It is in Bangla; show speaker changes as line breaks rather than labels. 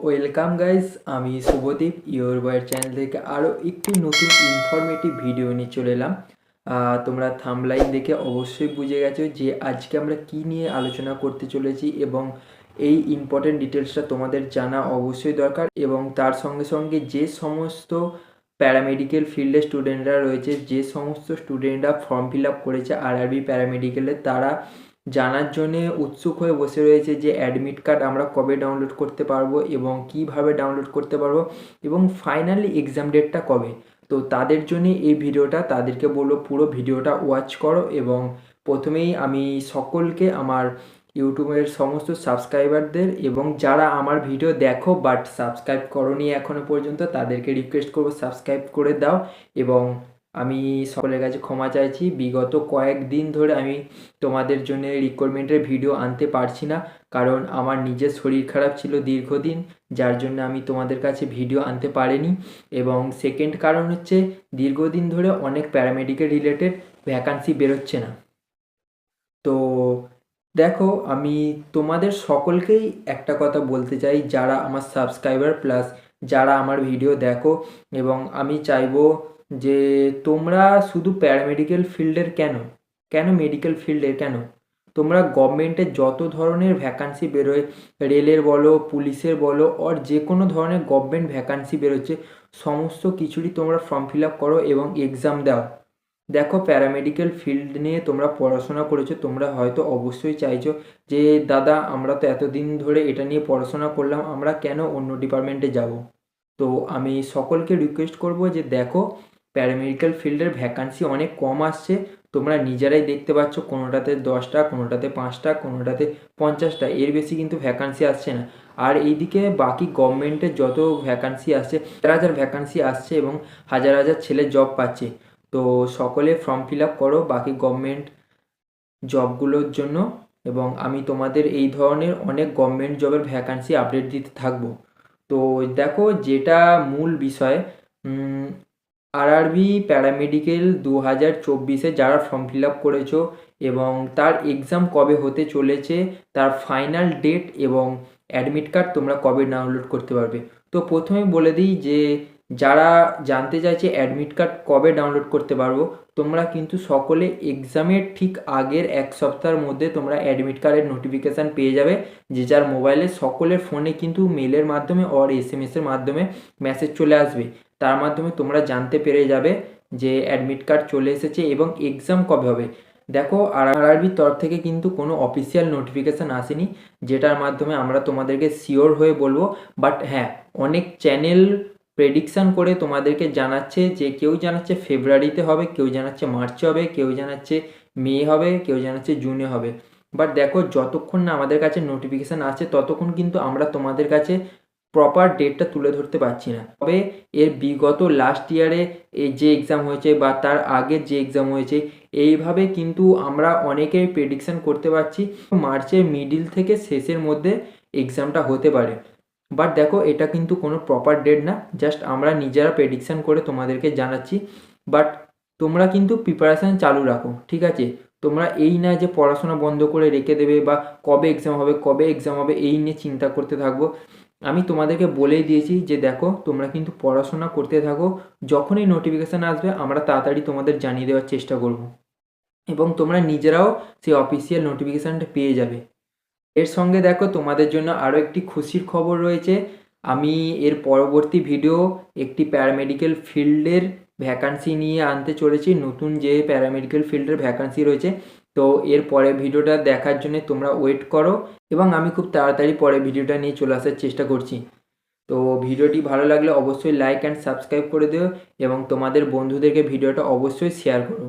ওয়েলকাম গাইস, আমি শুভদীপ ইয়োর বয়ের চ্যানেল থেকে আরও একটি নতুন ইনফরমেটিভ ভিডিও নিয়ে চলে এলাম। তোমরা থাম্বলাইন দেখে অবশ্যই বুঝে গেছো যে আজকে আমরা কি নিয়ে আলোচনা করতে চলেছি, এবং এই ইম্পর্টেন্ট ডিটেলসটা তোমাদের জানা অবশ্যই দরকার। এবং তার সঙ্গে সঙ্গে যে সমস্ত প্যারামেডিক্যাল ফিল্ডের স্টুডেন্টরা রয়েছে, যে সমস্ত স্টুডেন্টরা ফর্ম ফিল আপ করেছে আরআরবি প্যারামেডিক্যালে, তারা জানার জন্যে উৎসুক হয়ে বসে রয়েছে যে অ্যাডমিট কার্ড আমরা কবে ডাউনলোড করতে পারবো এবং কিভাবে ডাউনলোড করতে পারবো এবং ফাইনালি এক্সাম ডেটটা কবে। তো তাদের জন্যে এই ভিডিওটা, তাদেরকে বলবো পুরো ভিডিওটা ওয়াচ করো। এবং প্রথমেই আমি সকলকে, আমার ইউটিউবের সমস্ত সাবস্ক্রাইবারদের এবং যারা আমার ভিডিও দেখো বাট সাবস্ক্রাইব করোনি এখনও পর্যন্ত, তাদেরকে রিকোয়েস্ট করবো সাবস্ক্রাইব করে দাও। এবং আমি সকলের কাছে ক্ষমা চাইছি, বিগত কয়েকদিন ধরে আমি তোমাদের জন্য রিকোয়ারমেন্টের ভিডিও আনতে পারছি না, কারণ আমার নিজের শরীর খারাপ ছিল দীর্ঘদিন, যার জন্য আমি তোমাদের কাছে ভিডিও আনতে পারিনি। এবং সেকেন্ড কারণ হচ্ছে, দীর্ঘদিন ধরে অনেক প্যারামেডিক্যাল রিলেটেড ভ্যাকান্সি বেরোচ্ছে না। তো দেখো, আমি তোমাদের সকলকেই একটা কথা বলতে চাই, যারা আমার সাবস্ক্রাইবার প্লাস যারা আমার ভিডিও দেখো, এবং আমি চাইবো যে তোমরা শুধু প্যারামেডিক্যাল ফিল্ডের কেন মেডিকেল ফিল্ডের কেন, তোমরা গভর্নমেন্টের যত ধরনের ভ্যাকান্সি বেরোয়, রেলের বলো, পুলিশের বলো, আর যে কোনো ধরনের গভর্নমেন্ট ভ্যাকান্সি বেরোচ্ছে, সমস্ত কিছুরই তোমরা ফর্ম ফিল আপ করো এবং এক্সাম দাও। দেখো, প্যারামেডিক্যাল ফিল্ড নিয়ে তোমরা পড়াশোনা করেছো, তোমরা হয়তো অবশ্যই চাইছো যে দাদা আমরা তো এতদিন ধরে এটা নিয়ে পড়াশোনা করলাম, আমরা কেন অন্য ডিপার্টমেন্টে যাব। তো আমি সকলকে রিকোয়েস্ট করব যে দেখো, প্যারামেডিক্যাল ফিল্ডের ভ্যাকান্সি অনেক কম আসছে, তোমরা নিজেরাই দেখতে পাচ্ছ, কোনোটাতে 10টা, কোনোটাতে 5টা, কোনোটাতে 50টা, এর বেশি কিন্তু ভ্যাকান্সি আসছে না। আর এইদিকে বাকি গভর্নমেন্টের যত ভ্যাকান্সি আসছে, হাজার হাজার ভ্যাকান্সি আসছে এবং হাজার হাজার ছেলে জব পাচ্ছে। তো সকলে ফর্ম ফিল আপ করো বাকি গভর্নমেন্ট জবগুলোর জন্য, এবং আমি তোমাদের এই ধরনের অনেক গভর্নমেন্ট জবের ভ্যাকান্সি আপডেট দিতে থাকবো। তো দেখো, যেটা মূল বিষয়, আরআরবি প্যারামেডিক্যাল 2024-এ যারা ফর্ম ফিল আপ করেছো এবং তার এক্সাম কবে হতে চলেছে, তার ফাইনাল ডেট এবং অ্যাডমিট কার্ড তোমরা কবে ডাউনলোড করতে পারবে। তো প্রথমে বলে দিই যে যারা জানতে চাইছে অ্যাডমিট কার্ড কবে ডাউনলোড করতে পারবো, তোমরা কিন্তু সকলে এক্সামের ঠিক আগের এক সপ্তাহের মধ্যে তোমরা অ্যাডমিট কার্ডের নোটিফিকেশান পেয়ে যাবে। যে যার মোবাইলে, সকলের ফোনে কিন্তু মেলের মাধ্যমে আর এসএমএসের মাধ্যমে মেসেজ চলে আসবে, তার মাধ্যমে তোমরা জানতে পেরে যাবে যে অ্যাডমিট কার্ড চলে এসেছে এবং এক্সাম কবে হবে। দেখো, আরআরবির তরফ থেকে কিন্তু কোনো অফিসিয়াল নোটিফিকেশান আসেনি যেটার মাধ্যমে আমরা তোমাদেরকে শিওর হয়ে বলবো। বাট হ্যাঁ, অনেক চ্যানেল প্রেডিকশান করে তোমাদেরকে জানাচ্ছে, যে কেউ জানাচ্ছে ফেব্রুয়ারিতে হবে, কেউ জানাচ্ছে মার্চে হবে, কেউ জানাচ্ছে মে হবে, কেউ জানাচ্ছে জুনে হবে। বাট দেখো, যতক্ষণ না আমাদের কাছে নোটিফিকেশান আসছে ততক্ষণ কিন্তু আমরা তোমাদের কাছে প্রপার ডেটটা তুলে ধরতে পারছি না। তবে এর বিগত লাস্ট ইয়ারে যে এক্সাম হয়েছে বা তার আগের যে এক্সাম হয়েছে, এইভাবে কিন্তু আমরা অনেকেই প্রেডিকশান করতে পারছি মার্চের মিডিল থেকে শেষের মধ্যে এক্সামটা হতে পারে। বাট দেখো, এটা কিন্তু কোনো প্রপার ডেট না, জাস্ট আমরা নিজেরা প্রেডিকশান করে তোমাদেরকে জানাচ্ছি। বাট তোমরা কিন্তু প্রিপারেশান চালু রাখো, ঠিক আছে? তোমরা এই না যে পড়াশোনা বন্ধ করে রেখে দেবে বা কবে এক্সাম হবে কবে এক্সাম হবে এই নিয়ে চিন্তা করতে থাকবো। আমি তোমাদেরকে বলেই দিয়েছি যে দেখো, তোমরা কিন্তু পড়াশোনা করতে থাকো, যখনই নোটিফিকেশান আসবে আমরা তাড়াতাড়ি তোমাদের জানিয়ে দেওয়ার চেষ্টা করব, এবং তোমরা নিজেরাও সেই অফিসিয়াল নোটিফিকেশানটা পেয়ে যাবে। এর সঙ্গে দেখো, তোমাদের জন্য আরও একটি খুশির খবর রয়েছে। আমি এর পরবর্তী ভিডিও একটি প্যারামেডিক্যাল ফিল্ডের ভ্যাকান্সি নিয়ে আনতে চলেছি, নতুন যে প্যারামেডিক্যাল ফিল্ডের ভ্যাকান্সি রয়েছে। তো এর পরে ভিডিওটা দেখার জন্য তোমরা ওয়েট করো, এবং আমি খুব তাড়াতাড়ি পরে ভিডিওটা নিয়ে চলে আসার চেষ্টা করছি। তো ভিডিওটি ভালো লাগলে অবশ্যই লাইক অ্যান্ড সাবস্ক্রাইব করে দিও, এবং তোমাদের বন্ধুদেরকে ভিডিওটা অবশ্যই শেয়ার করো।